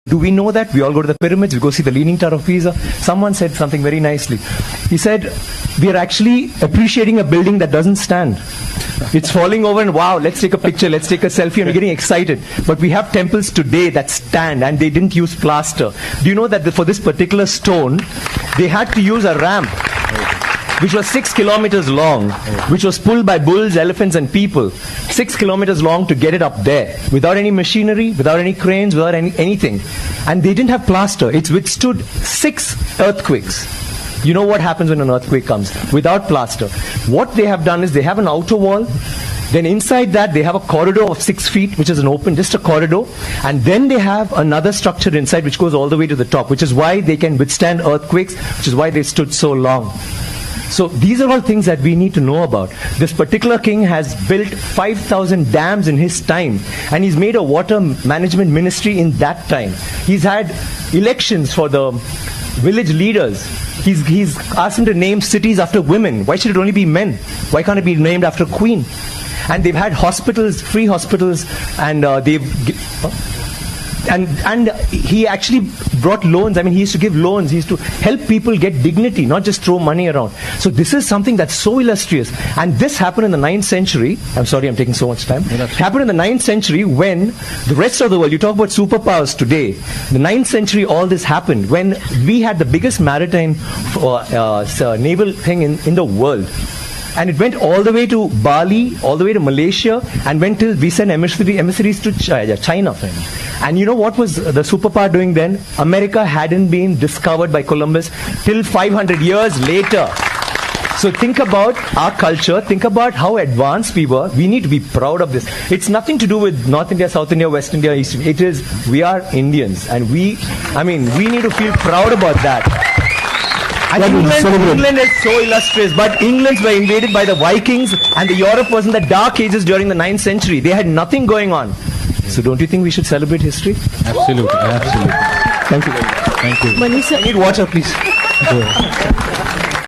Do we know that? We all go to the pyramids, we go see the Leaning Tower of Pisa. Someone said something very nicely. He said, we are actually appreciating a building that doesn't stand. It's falling over and wow, let's take a picture, let's take a selfie, and we're getting excited. But we have temples today that stand and they didn't use plaster. Do you know that for this particular stone, they had to use a ramp which was 6 kilometers long, which was pulled by bulls, elephants and people. 6 kilometers long to get it up there, without any machinery, without any cranes, without anything. And they didn't have plaster. It's withstood 6 earthquakes. You know what happens when an earthquake comes? Without plaster. What they have done is they have an outer wall. Then inside that they have a corridor of 6 feet, which is an open, just a corridor. And then they have another structure inside which goes all the way to the top, which is why they can withstand earthquakes, which is why they stood so long. So these are all things that we need to know about. This particular king has built 5,000 dams in his time, and he's made a water management ministry in that time. He's had elections for the village leaders. He's asked them to name cities after women. Why should it only be men? Why can't it be named after a queen? And they've had hospitals, free hospitals, and And he actually brought loans. I mean, he used to give loans. He used to help people get dignity, not just throw money around. So this is something that's so illustrious. And this happened in the 9th century. I'm sorry, I'm taking so much time. It happened in the 9th century when the rest of the world, you talk about superpowers today, the 9th century all this happened when we had the biggest maritime naval thing in the world. And it went all the way to Bali, all the way to Malaysia, and went till we sent emissaries to China. And you know what was the superpower doing then? America hadn't been discovered by Columbus till 500 years later. So think about our culture, think about how advanced we were. We need to be proud of this. It's nothing to do with North India, South India, West India, East India. It is, we are Indians. And we need to feel proud about that. And England is so illustrious, but England were invaded by the Vikings, and the Europe was in the dark ages during the 9th century. They had nothing going on. So don't you think we should celebrate history? Absolutely, absolutely. Thank you very much. Thank you. I need water, please.